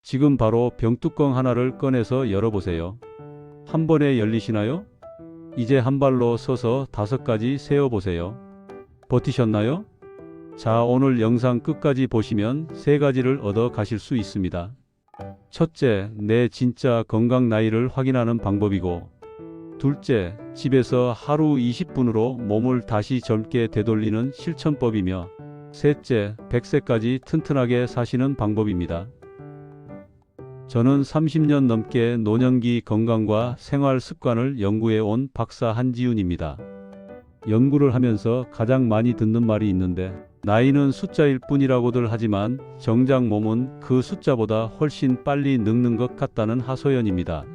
지금 바로 병뚜껑 하나를 꺼내서 열어보세요. 한 번에 열리시나요? 이제 한 발로 서서 5가지 세어보세요. 버티셨나요? 자, 오늘 영상 끝까지 보시면 3가지를 얻어 가실 수 있습니다. 첫째, 내 진짜 건강 나이를 확인하는 방법이고, 둘째, 집에서 하루 20분으로 몸을 다시 젊게 되돌리는 실천법이며, 셋째, 100세까지 튼튼하게 사시는 방법입니다. 저는 30년 넘게 노년기 건강과 생활 습관을 연구해 온 박사 한지훈입니다. 연구를 하면서 가장 많이 듣는 말이 있는데, 나이는 숫자일 뿐이라고들 하지만 정작 몸은 그 숫자보다 훨씬 빨리 늙는 것 같다는 하소연입니다.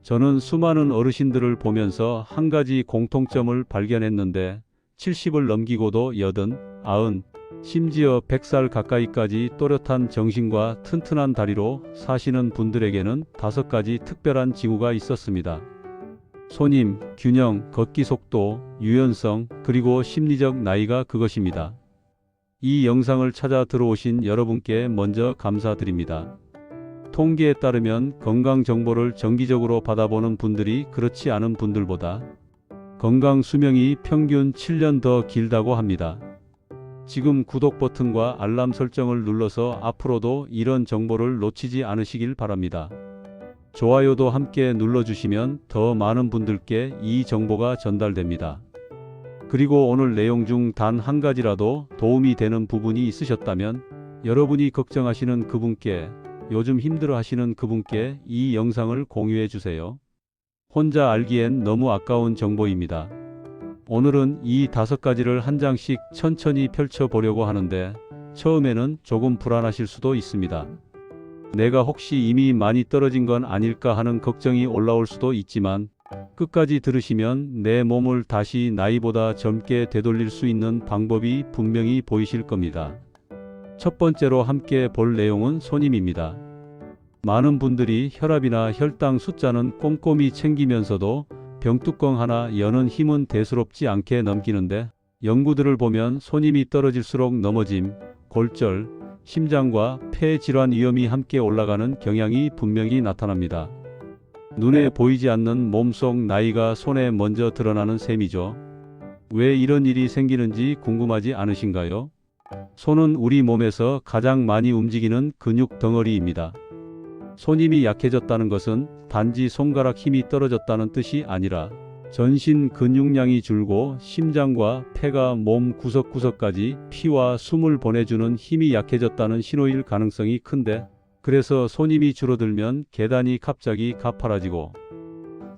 저는 수많은 어르신들을 보면서 한 가지 공통점을 발견했는데, 70을 넘기고도 80, 90, 심지어 100살 가까이까지 또렷한 정신과 튼튼한 다리로 사시는 분들에게는 5가지 특별한 징후가 있었습니다. 손힘, 균형, 걷기 속도, 유연성, 그리고 심리적 나이가 그것입니다. 이 영상을 찾아 들어오신 여러분께 먼저 감사드립니다. 통계에 따르면 건강 정보를 정기적으로 받아보는 분들이 그렇지 않은 분들보다 건강 수명이 평균 7년 더 길다고 합니다. 지금 구독 버튼과 알람 설정을 눌러서 앞으로도 이런 정보를 놓치지 않으시길 바랍니다. 좋아요도 함께 눌러주시면 더 많은 분들께 이 정보가 전달됩니다. 그리고 오늘 내용 중 단 한 가지라도 도움이 되는 부분이 있으셨다면 여러분이 걱정하시는 그분께, 요즘 힘들어하시는 그분께 이 영상을 공유해 주세요. 혼자 알기엔 너무 아까운 정보입니다. 오늘은 이 5가지를 한 장씩 천천히 펼쳐보려고 하는데, 처음에는 조금 불안하실 수도 있습니다. 내가 혹시 이미 많이 떨어진 건 아닐까 하는 걱정이 올라올 수도 있지만, 끝까지 들으시면 내 몸을 다시 나이보다 젊게 되돌릴 수 있는 방법이 분명히 보이실 겁니다. 첫 번째로 함께 볼 내용은 손힘입니다. 많은 분들이 혈압이나 혈당 숫자는 꼼꼼히 챙기면서도 병뚜껑 하나 여는 힘은 대수롭지 않게 넘기는데, 연구들을 보면 손힘이 떨어질수록 넘어짐, 골절, 심장과 폐 질환 위험이 함께 올라가는 경향이 분명히 나타납니다. 눈에 보이지 않는 몸속 나이가 손에 먼저 드러나는 셈이죠. 왜 이런 일이 생기는지 궁금하지 않으신가요? 손은 우리 몸에서 가장 많이 움직이는 근육 덩어리입니다. 손힘이 약해졌다는 것은 단지 손가락 힘이 떨어졌다는 뜻이 아니라 전신 근육량이 줄고 심장과 폐가 몸 구석구석까지 피와 숨을 보내주는 힘이 약해졌다는 신호일 가능성이 큰데, 그래서 손힘이 줄어들면 계단이 갑자기 가파라지고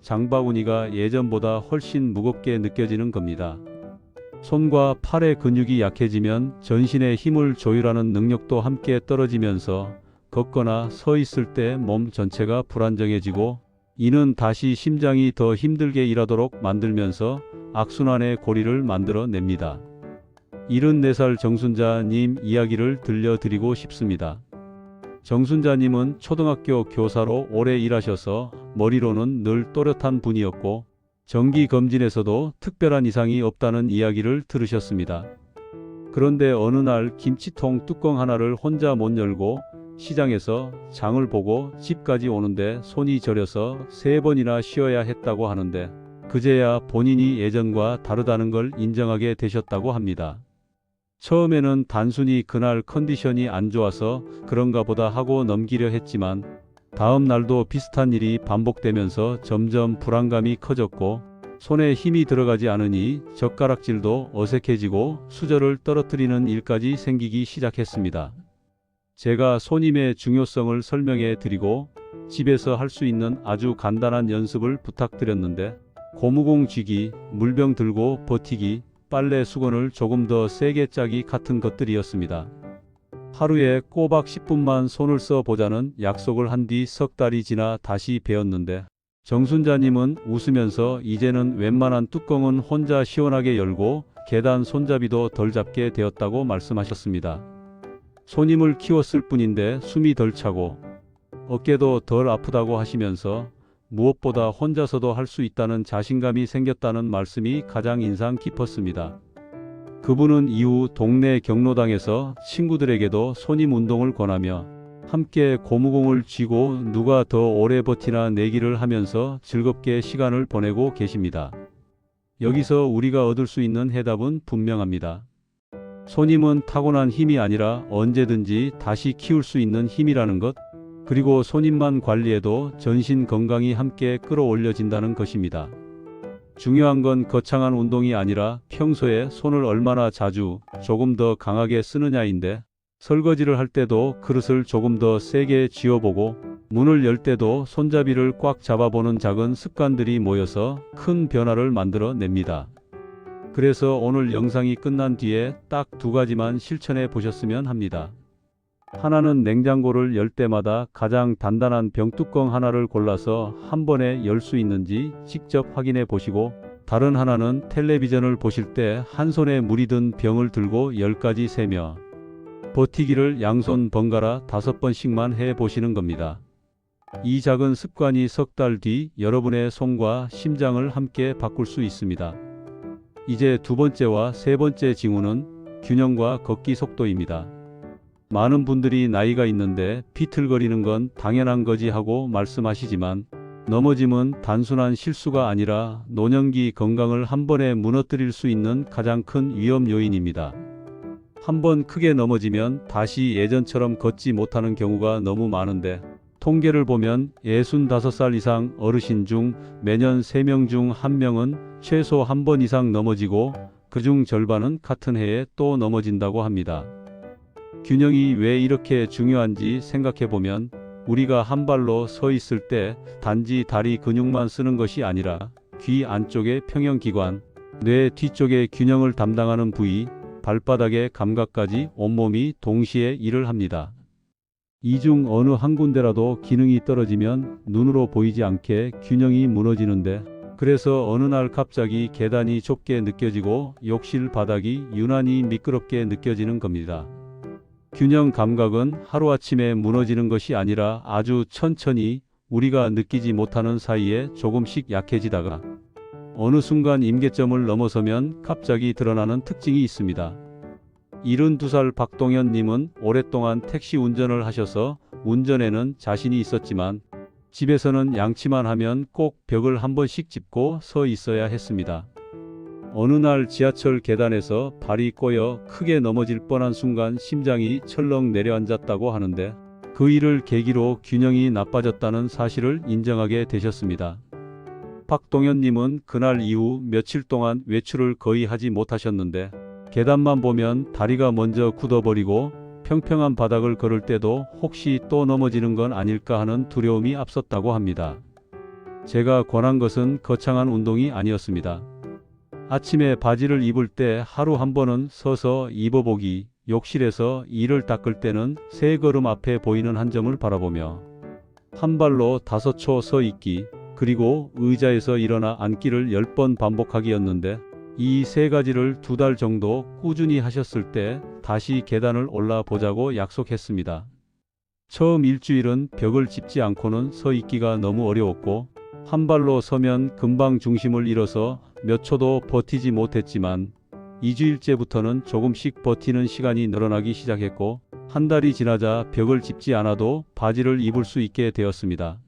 장바구니가 예전보다 훨씬 무겁게 느껴지는 겁니다. 손과 팔의 근육이 약해지면 전신의 힘을 조율하는 능력도 함께 떨어지면서 걷거나 서 있을 때 몸 전체가 불안정해지고, 이는 다시 심장이 더 힘들게 일하도록 만들면서 악순환의 고리를 만들어 냅니다. 74살 정순자님 이야기를 들려드리고 싶습니다. 정순자님은 초등학교 교사로 오래 일하셔서 머리로는 늘 또렷한 분이었고, 정기검진에서도 특별한 이상이 없다는 이야기를 들으셨습니다. 그런데 어느 날 김치통 뚜껑 하나를 혼자 못 열고 시장에서 장을 보고 집까지 오는데 손이 저려서 3번이나 쉬어야 했다고 하는데, 그제야 본인이 예전과 다르다는 걸 인정하게 되셨다고 합니다. 처음에는 단순히 그날 컨디션이 안 좋아서 그런가 보다 하고 넘기려 했지만, 다음 날도 비슷한 일이 반복되면서 점점 불안감이 커졌고, 손에 힘이 들어가지 않으니 젓가락질도 어색해지고 수저를 떨어뜨리는 일까지 생기기 시작했습니다. 제가 손힘의 중요성을 설명해 드리고 집에서 할 수 있는 아주 간단한 연습을 부탁드렸는데, 고무공 쥐기, 물병 들고 버티기, 빨래 수건을 조금 더 세게 짜기 같은 것들이었습니다. 하루에 꼬박 10분만 손을 써 보자는 약속을 한 뒤 석 달이 지나 다시 배웠는데, 정순자님은 웃으면서 이제는 웬만한 뚜껑은 혼자 시원하게 열고 계단 손잡이도 덜 잡게 되었다고 말씀하셨습니다. 손힘을 키웠을 뿐인데 숨이 덜 차고 어깨도 덜 아프다고 하시면서 무엇보다 혼자서도 할 수 있다는 자신감이 생겼다는 말씀이 가장 인상 깊었습니다. 그분은 이후 동네 경로당에서 친구들에게도 손힘 운동을 권하며 함께 고무공을 쥐고 누가 더 오래 버티나 내기를 하면서 즐겁게 시간을 보내고 계십니다. 여기서 우리가 얻을 수 있는 해답은 분명합니다. 손님은 타고난 힘이 아니라 언제든지 다시 키울 수 있는 힘이라는 것, 그리고 손님만 관리해도 전신 건강이 함께 끌어올려진다는 것입니다. 중요한 건 거창한 운동이 아니라 평소에 손을 얼마나 자주 조금 더 강하게 쓰느냐인데, 설거지를 할 때도 그릇을 조금 더 세게 쥐어보고 문을 열 때도 손잡이를 꽉 잡아보는 작은 습관들이 모여서 큰 변화를 만들어 냅니다. 그래서 오늘 영상이 끝난 뒤에 딱 2가지만 실천해 보셨으면 합니다. 하나는 냉장고를 열 때마다 가장 단단한 병뚜껑 하나를 골라서 한 번에 열 수 있는지 직접 확인해 보시고, 다른 하나는 텔레비전을 보실 때 한 손에 물이 든 병을 들고 10까지 세며 버티기를 양손 번갈아 5번씩만 해 보시는 겁니다. 이 작은 습관이 석 달 뒤 여러분의 손과 심장을 함께 바꿀 수 있습니다. 이제 2번째와 3번째 징후는 균형과 걷기 속도입니다. 많은 분들이 나이가 있는데 비틀거리는 건 당연한 거지 하고 말씀하시지만, 넘어짐은 단순한 실수가 아니라 노년기 건강을 한 번에 무너뜨릴 수 있는 가장 큰 위험 요인입니다. 한 번 크게 넘어지면 다시 예전처럼 걷지 못하는 경우가 너무 많은데, 통계를 보면 65살 이상 어르신 중 매년 3명 중 1명은 최소 한 번 이상 넘어지고, 그중 절반은 같은 해에 또 넘어진다고 합니다. 균형이 왜 이렇게 중요한지 생각해 보면, 우리가 한 발로 서 있을 때 단지 다리 근육만 쓰는 것이 아니라 귀 안쪽의 평형기관, 뇌 뒤쪽의 균형을 담당하는 부위, 발바닥의 감각까지 온몸이 동시에 일을 합니다. 이 중 어느 한 군데라도 기능이 떨어지면 눈으로 보이지 않게 균형이 무너지는데, 그래서 어느 날 갑자기 계단이 좁게 느껴지고 욕실 바닥이 유난히 미끄럽게 느껴지는 겁니다. 균형 감각은 하루아침에 무너지는 것이 아니라 아주 천천히, 우리가 느끼지 못하는 사이에 조금씩 약해지다가 어느 순간 임계점을 넘어서면 갑자기 드러나는 특징이 있습니다. 72살 박동현 님은 오랫동안 택시 운전을 하셔서 운전에는 자신이 있었지만 집에서는 양치만 하면 꼭 벽을 한 번씩 짚고 서 있어야 했습니다. 어느 날 지하철 계단에서 발이 꼬여 크게 넘어질 뻔한 순간 심장이 철렁 내려앉았다고 하는데, 그 일을 계기로 균형이 나빠졌다는 사실을 인정하게 되셨습니다. 박동현님은 그날 이후 며칠 동안 외출을 거의 하지 못하셨는데, 계단만 보면 다리가 먼저 굳어버리고 평평한 바닥을 걸을 때도 혹시 또 넘어지는 건 아닐까 하는 두려움이 앞섰다고 합니다. 제가 권한 것은 거창한 운동이 아니었습니다. 아침에 바지를 입을 때 하루 한 번은 서서 입어보기, 욕실에서 이를 닦을 때는 3걸음 앞에 보이는 한 점을 바라보며 한 발로 5초 서 있기, 그리고 의자에서 일어나 앉기를 10번 반복하기였는데, 이 3가지를 2달 정도 꾸준히 하셨을 때 다시 계단을 올라보자고 약속했습니다. 처음 일주일은 벽을 짚지 않고는 서 있기가 너무 어려웠고, 한 발로 서면 금방 중심을 잃어서 몇 초도 버티지 못했지만, 2주일째부터는 조금씩 버티는 시간이 늘어나기 시작했고, 한 달이 지나자 벽을 짚지 않아도 바지를 입을 수 있게 되었습니다.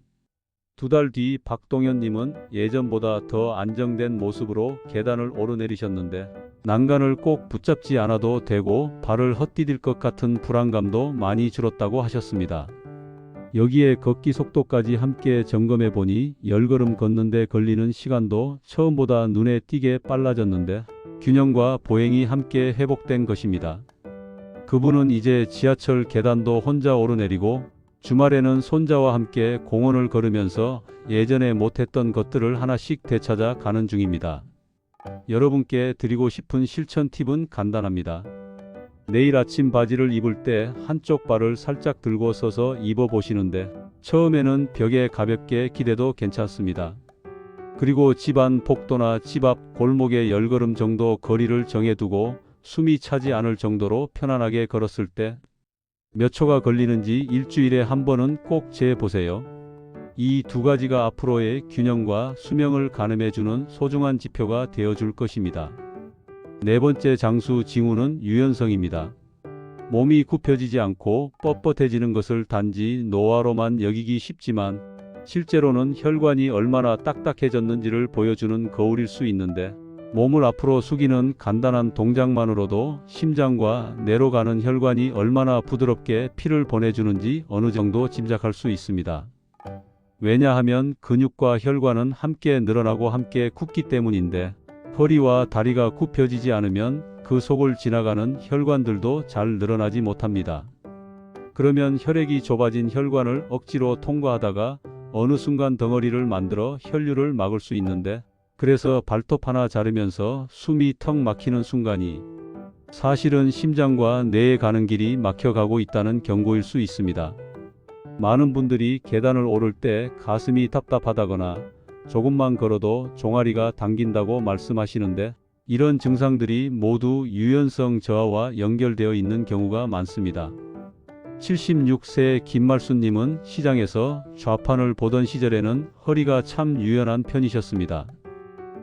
2달 뒤 박동현님은 예전보다 더 안정된 모습으로 계단을 오르내리셨는데, 난간을 꼭 붙잡지 않아도 되고 발을 헛디딜 것 같은 불안감도 많이 줄었다고 하셨습니다. 여기에 걷기 속도까지 함께 점검해 보니 10걸음 걷는데 걸리는 시간도 처음보다 눈에 띄게 빨라졌는데, 균형과 보행이 함께 회복된 것입니다. 그분은 이제 지하철 계단도 혼자 오르내리고, 주말에는 손자와 함께 공원을 걸으면서 예전에 못했던 것들을 하나씩 되찾아 가는 중입니다. 여러분께 드리고 싶은 실천 팁은 간단합니다. 내일 아침 바지를 입을 때 한쪽 발을 살짝 들고 서서 입어보시는데, 처음에는 벽에 가볍게 기대도 괜찮습니다. 그리고 집 안 복도나 집 앞 골목에 10걸음 정도 거리를 정해두고 숨이 차지 않을 정도로 편안하게 걸었을 때 몇 초가 걸리는지 일주일에 한 번은 꼭 재보세요. 이 2가지가 앞으로의 균형과 수명을 가늠해주는 소중한 지표가 되어줄 것입니다. 4번째 장수 징후는 유연성입니다. 몸이 굽혀지지 않고 뻣뻣해지는 것을 단지 노화로만 여기기 쉽지만 실제로는 혈관이 얼마나 딱딱해졌는지를 보여주는 거울일 수 있는데, 몸을 앞으로 숙이는 간단한 동작만으로도 심장과 뇌로 가는 혈관이 얼마나 부드럽게 피를 보내주는지 어느 정도 짐작할 수 있습니다. 왜냐하면 근육과 혈관은 함께 늘어나고 함께 굳기 때문인데, 허리와 다리가 굽혀지지 않으면 그 속을 지나가는 혈관들도 잘 늘어나지 못합니다. 그러면 혈액이 좁아진 혈관을 억지로 통과하다가 어느 순간 덩어리를 만들어 혈류를 막을 수 있는데, 그래서 발톱 하나 자르면서 숨이 턱 막히는 순간이 사실은 심장과 뇌에 가는 길이 막혀가고 있다는 경고일 수 있습니다. 많은 분들이 계단을 오를 때 가슴이 답답하다거나 조금만 걸어도 종아리가 당긴다고 말씀하시는데, 이런 증상들이 모두 유연성 저하와 연결되어 있는 경우가 많습니다. 76세 김말수님은 시장에서 좌판을 보던 시절에는 허리가 참 유연한 편이셨습니다.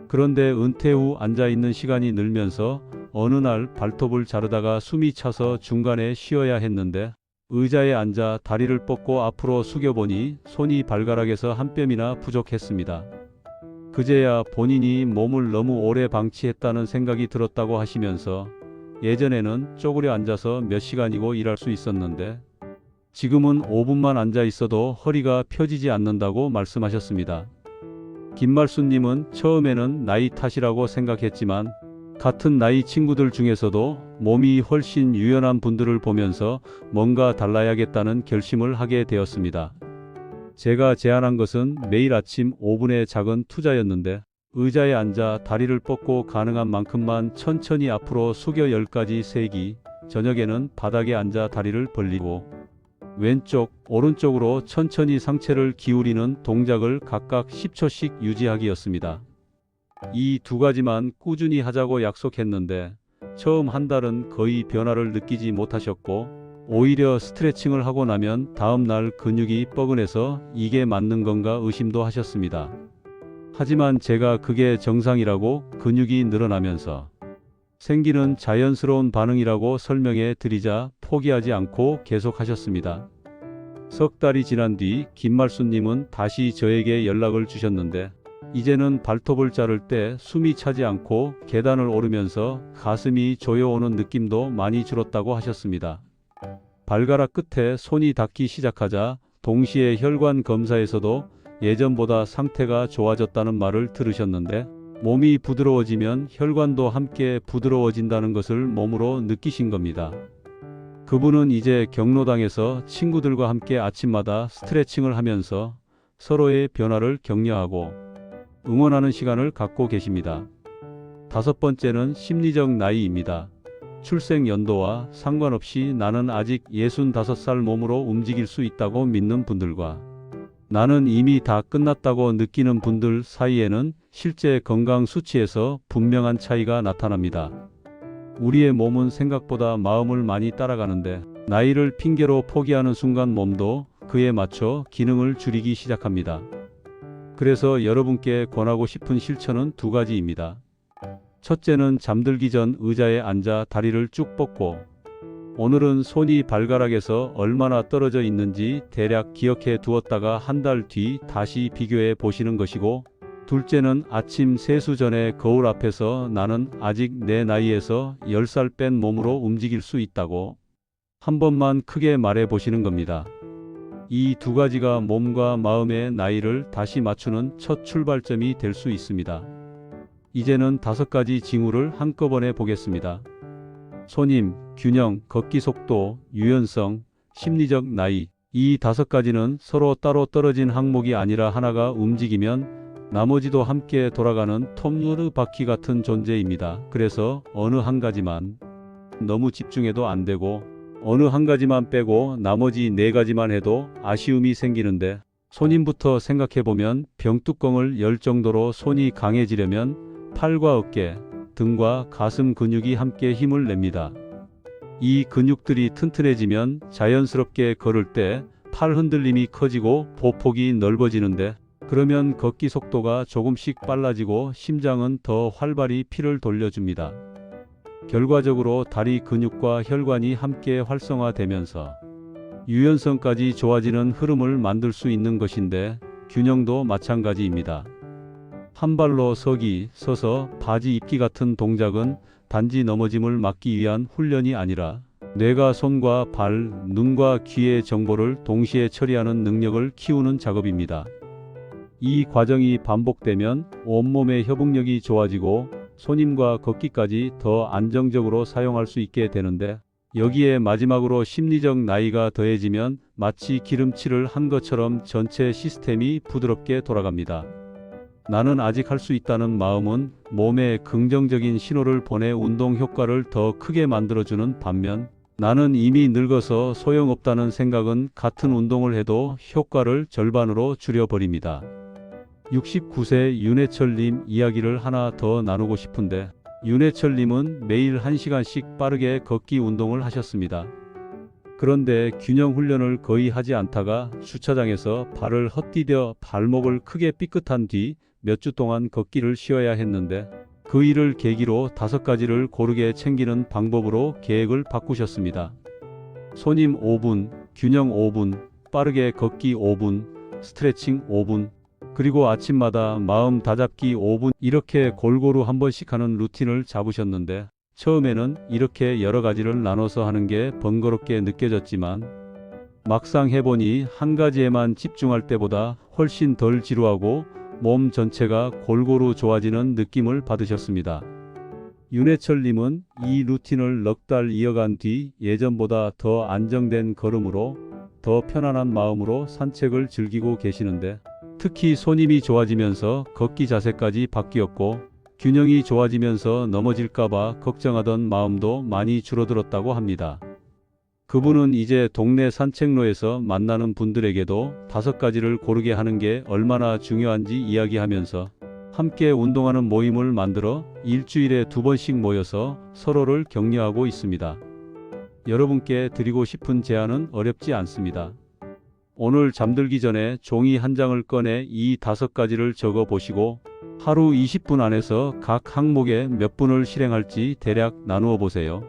그런데 은퇴 후 앉아있는 시간이 늘면서 어느 날 발톱을 자르다가 숨이 차서 중간에 쉬어야 했는데, 의자에 앉아 다리를 뻗고 앞으로 숙여보니 손이 발가락에서 한 뼘이나 부족했습니다. 그제야 본인이 몸을 너무 오래 방치했다는 생각이 들었다고 하시면서, 예전에는 쪼그려 앉아서 몇 시간이고 일할 수 있었는데 지금은 5분만 앉아 있어도 허리가 펴지지 않는다고 말씀하셨습니다. 김말수님은 처음에는 나이 탓이라고 생각했지만, 같은 나이 친구들 중에서도 몸이 훨씬 유연한 분들을 보면서 뭔가 달라야겠다는 결심을 하게 되었습니다. 제가 제안한 것은 매일 아침 5분의 작은 투자였는데, 의자에 앉아 다리를 뻗고 가능한 만큼만 천천히 앞으로 숙여 10가지 세기, 저녁에는 바닥에 앉아 다리를 벌리고 왼쪽, 오른쪽으로 천천히 상체를 기울이는 동작을 각각 10초씩 유지하기였습니다. 이 두 가지만 꾸준히 하자고 약속했는데, 처음 한 달은 거의 변화를 느끼지 못하셨고, 오히려 스트레칭을 하고 나면 다음 날 근육이 뻐근해서 이게 맞는 건가 의심도 하셨습니다. 하지만 제가 그게 정상이라고, 근육이 늘어나면서 생기는 자연스러운 반응이라고 설명해 드리자 포기하지 않고 계속하셨습니다. 석 달이 지난 뒤 김말수님은 다시 저에게 연락을 주셨는데, 이제는 발톱을 자를 때 숨이 차지 않고 계단을 오르면서 가슴이 조여오는 느낌도 많이 줄었다고 하셨습니다. 발가락 끝에 손이 닿기 시작하자 동시에 혈관 검사에서도 예전보다 상태가 좋아졌다는 말을 들으셨는데, 몸이 부드러워지면 혈관도 함께 부드러워진다는 것을 몸으로 느끼신 겁니다. 그분은 이제 경로당에서 친구들과 함께 아침마다 스트레칭을 하면서 서로의 변화를 격려하고 응원하는 시간을 갖고 계십니다. 다섯 번째는 심리적 나이입니다. 출생 연도와 상관없이 나는 아직 65살 몸으로 움직일 수 있다고 믿는 분들과 나는 이미 다 끝났다고 느끼는 분들 사이에는 실제 건강 수치에서 분명한 차이가 나타납니다. 우리의 몸은 생각보다 마음을 많이 따라가는데, 나이를 핑계로 포기하는 순간 몸도 그에 맞춰 기능을 줄이기 시작합니다. 그래서 여러분께 권하고 싶은 실천은 두 가지입니다. 첫째는 잠들기 전 의자에 앉아 다리를 쭉 뻗고, 오늘은 손이 발가락에서 얼마나 떨어져 있는지 대략 기억해 두었다가 한 달 뒤 다시 비교해 보시는 것이고, 둘째는 아침 세수 전에 거울 앞에서 나는 아직 내 나이에서 10살 뺀 몸으로 움직일 수 있다고 한 번만 크게 말해 보시는 겁니다. 이 두 가지가 몸과 마음의 나이를 다시 맞추는 첫 출발점이 될 수 있습니다. 이제는 5가지 징후를 한꺼번에 보겠습니다. 손힘, 균형, 걷기 속도, 유연성, 심리적 나이. 이 5가지는 서로 따로 떨어진 항목이 아니라 하나가 움직이면 나머지도 함께 돌아가는 톱니바퀴 바퀴 같은 존재입니다. 그래서 어느 한 가지만 너무 집중해도 안 되고, 어느 한 가지만 빼고 나머지 4가지만 해도 아쉬움이 생기는데, 손힘부터 생각해보면 병뚜껑을 열 정도로 손이 강해지려면 팔과 어깨, 등과 가슴 근육이 함께 힘을 냅니다. 이 근육들이 튼튼해지면 자연스럽게 걸을 때 팔 흔들림이 커지고 보폭이 넓어지는데, 그러면 걷기 속도가 조금씩 빨라지고 심장은 더 활발히 피를 돌려줍니다. 결과적으로 다리 근육과 혈관이 함께 활성화되면서 유연성까지 좋아지는 흐름을 만들 수 있는 것인데 균형도 마찬가지입니다. 한 발로 서기, 서서 바지 입기 같은 동작은 단지 넘어짐을 막기 위한 훈련이 아니라 뇌가 손과 발, 눈과 귀의 정보를 동시에 처리하는 능력을 키우는 작업입니다. 이 과정이 반복되면 온몸의 협응력이 좋아지고 손힘과 걷기까지 더 안정적으로 사용할 수 있게 되는데, 여기에 마지막으로 심리적 나이가 더해지면 마치 기름칠을 한 것처럼 전체 시스템이 부드럽게 돌아갑니다. 나는 아직 할 수 있다는 마음은 몸에 긍정적인 신호를 보내 운동 효과를 더 크게 만들어주는 반면, 나는 이미 늙어서 소용없다는 생각은 같은 운동을 해도 효과를 절반으로 줄여버립니다. 69세 윤해철님 이야기를 하나 더 나누고 싶은데, 윤해철님은 매일 1시간씩 빠르게 걷기 운동을 하셨습니다. 그런데 균형 훈련을 거의 하지 않다가 주차장에서 발을 헛디뎌 발목을 크게 삐끗한 뒤 몇 주 동안 걷기를 쉬어야 했는데, 그 일을 계기로 5가지를 고르게 챙기는 방법으로 계획을 바꾸셨습니다. 손힘 5분, 균형 5분, 빠르게 걷기 5분, 스트레칭 5분, 그리고 아침마다 마음 다잡기 5분, 이렇게 골고루 한 번씩 하는 루틴을 잡으셨는데, 처음에는 이렇게 여러 가지를 나눠서 하는 게 번거롭게 느껴졌지만 막상 해보니 한 가지에만 집중할 때보다 훨씬 덜 지루하고 몸 전체가 골고루 좋아지는 느낌을 받으셨습니다. 윤해철님은 이 루틴을 넉 달 이어간 뒤 예전보다 더 안정된 걸음으로 더 편안한 마음으로 산책을 즐기고 계시는데, 특히 손힘이 좋아지면서 걷기 자세까지 바뀌었고 균형이 좋아지면서 넘어질까봐 걱정하던 마음도 많이 줄어들었다고 합니다. 그분은 이제 동네 산책로에서 만나는 분들에게도 5가지를 고르게 하는 게 얼마나 중요한지 이야기하면서 함께 운동하는 모임을 만들어 일주일에 2번씩 모여서 서로를 격려하고 있습니다. 여러분께 드리고 싶은 제안은 어렵지 않습니다. 오늘 잠들기 전에 종이 한 장을 꺼내 이 5가지를 적어 보시고 하루 20분 안에서 각 항목에 몇 분을 실행할지 대략 나누어 보세요.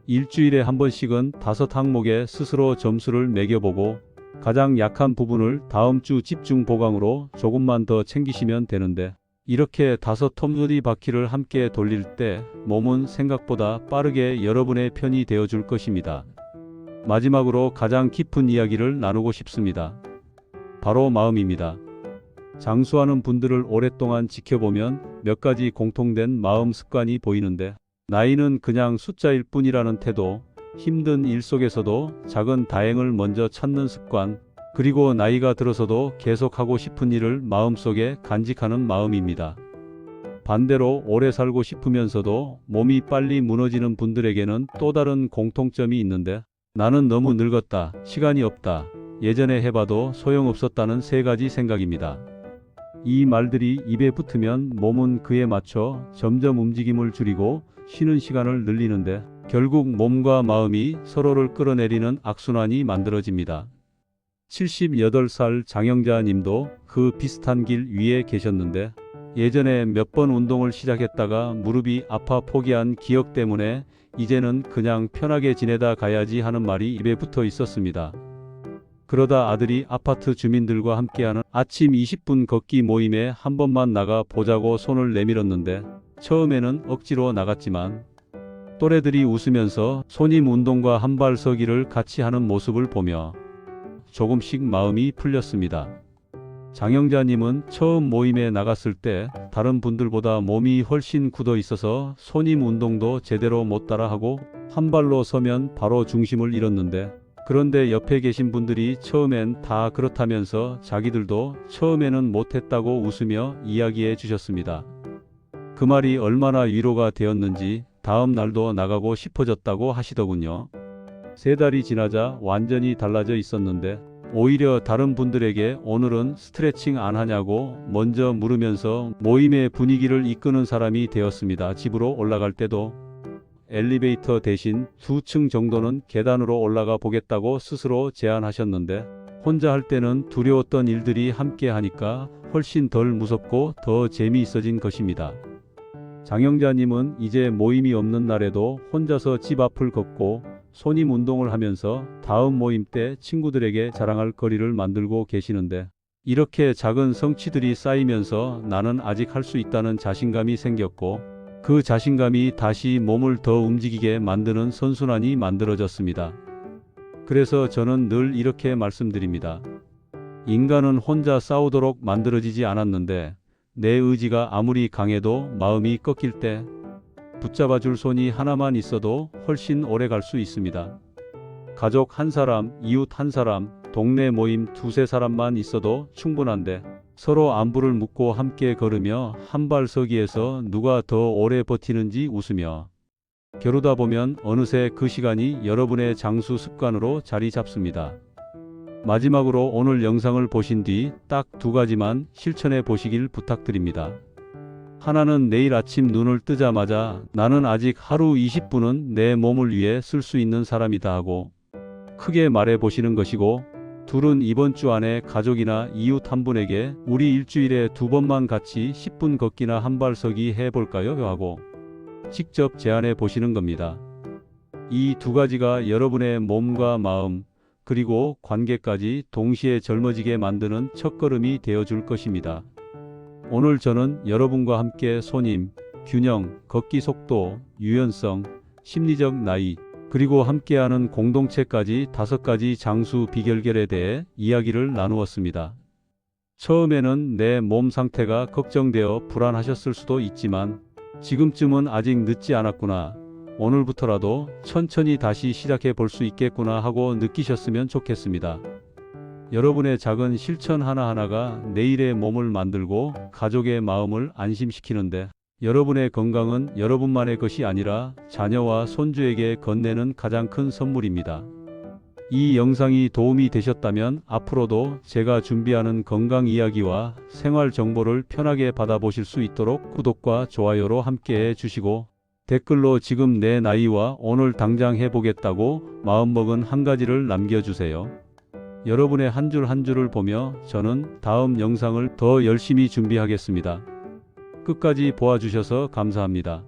일주일에 한 번씩은 5항목에 스스로 점수를 매겨보고 가장 약한 부분을 다음 주 집중 보강으로 조금만 더 챙기시면 되는데, 이렇게 5톱니바퀴를 바퀴를 함께 돌릴 때 몸은 생각보다 빠르게 여러분의 편이 되어 줄 것입니다. 마지막으로 가장 깊은 이야기를 나누고 싶습니다. 바로 마음입니다. 장수하는 분들을 오랫동안 지켜보면 몇 가지 공통된 마음 습관이 보이는데, 나이는 그냥 숫자일 뿐이라는 태도, 힘든 일 속에서도 작은 다행을 먼저 찾는 습관, 그리고 나이가 들어서도 계속하고 싶은 일을 마음속에 간직하는 마음입니다. 반대로 오래 살고 싶으면서도 몸이 빨리 무너지는 분들에게는 또 다른 공통점이 있는데, 나는 너무 늙었다, 시간이 없다, 예전에 해봐도 소용없었다는 3가지 생각입니다. 이 말들이 입에 붙으면 몸은 그에 맞춰 점점 움직임을 줄이고 쉬는 시간을 늘리는데, 결국 몸과 마음이 서로를 끌어내리는 악순환이 만들어집니다. 78살 장영자 님도 그 비슷한 길 위에 계셨는데, 예전에 몇 번 운동을 시작했다가 무릎이 아파 포기한 기억 때문에 이제는 그냥 편하게 지내다 가야지 하는 말이 입에 붙어 있었습니다. 그러다 아들이 아파트 주민들과 함께하는 아침 20분 걷기 모임에 한 번만 나가 보자고 손을 내밀었는데, 처음에는 억지로 나갔지만 또래들이 웃으면서 손님 운동과 한발 서기를 같이 하는 모습을 보며 조금씩 마음이 풀렸습니다. 장영자님은 처음 모임에 나갔을 때 다른 분들보다 몸이 훨씬 굳어 있어서 손님 운동도 제대로 못 따라하고 한 발로 서면 바로 중심을 잃었는데, 그런데 옆에 계신 분들이 처음엔 다 그렇다면서 자기들도 처음에는 못했다고 웃으며 이야기해 주셨습니다. 그 말이 얼마나 위로가 되었는지 다음 날도 나가고 싶어졌다고 하시더군요. 3달이 지나자 완전히 달라져 있었는데, 오히려 다른 분들에게 오늘은 스트레칭 안 하냐고 먼저 물으면서 모임의 분위기를 이끄는 사람이 되었습니다. 집으로 올라갈 때도 엘리베이터 대신 2층 정도는 계단으로 올라가 보겠다고 스스로 제안하셨는데, 혼자 할 때는 두려웠던 일들이 함께 하니까 훨씬 덜 무섭고 더 재미있어진 것입니다. 장영자님은 이제 모임이 없는 날에도 혼자서 집 앞을 걷고 손님 운동을 하면서 다음 모임 때 친구들에게 자랑할 거리를 만들고 계시는데, 이렇게 작은 성취들이 쌓이면서 나는 아직 할 수 있다는 자신감이 생겼고, 그 자신감이 다시 몸을 더 움직이게 만드는 선순환이 만들어졌습니다. 그래서 저는 늘 이렇게 말씀드립니다. 인간은 혼자 싸우도록 만들어지지 않았는데, 내 의지가 아무리 강해도 마음이 꺾일 때 붙잡아줄 손이 하나만 있어도 훨씬 오래 갈 수 있습니다. 가족 한 사람, 이웃 한 사람, 동네 모임 두세 사람만 있어도 충분한데, 서로 안부를 묻고 함께 걸으며 한 발 서기에서 누가 더 오래 버티는지 웃으며 겨루다 보면 어느새 그 시간이 여러분의 장수 습관으로 자리 잡습니다. 마지막으로 오늘 영상을 보신 뒤 딱 2가지만 실천해 보시길 부탁드립니다. 하나는 내일 아침 눈을 뜨자마자 나는 아직 하루 20분은 내 몸을 위해 쓸 수 있는 사람이다 하고 크게 말해 보시는 것이고, 둘은 이번 주 안에 가족이나 이웃 한 분에게 우리 일주일에 2번만 같이 10분 걷기나 한 발 서기 해볼까요? 하고 직접 제안해 보시는 겁니다. 이 2가지가 여러분의 몸과 마음, 그리고 관계까지 동시에 젊어지게 만드는 첫걸음이 되어줄 것입니다. 오늘 저는 여러분과 함께 손님, 균형, 걷기 속도, 유연성, 심리적 나이, 그리고 함께하는 공동체까지 5가지 장수 비결결에 대해 이야기를 나누었습니다. 처음에는 내 몸 상태가 걱정되어 불안하셨을 수도 있지만, 지금쯤은 아직 늦지 않았구나, 오늘부터라도 천천히 다시 시작해 볼 수 있겠구나 하고 느끼셨으면 좋겠습니다. 여러분의 작은 실천 하나하나가 내일의 몸을 만들고 가족의 마음을 안심시키는데, 여러분의 건강은 여러분만의 것이 아니라 자녀와 손주에게 건네는 가장 큰 선물입니다. 이 영상이 도움이 되셨다면 앞으로도 제가 준비하는 건강 이야기와 생활 정보를 편하게 받아보실 수 있도록 구독과 좋아요로 함께해 주시고, 댓글로 지금 내 나이와 오늘 당장 해보겠다고 마음먹은 한 가지를 남겨주세요. 여러분의 한 줄 한 줄을 보며 저는 다음 영상을 더 열심히 준비하겠습니다. 끝까지 보아주셔서 감사합니다.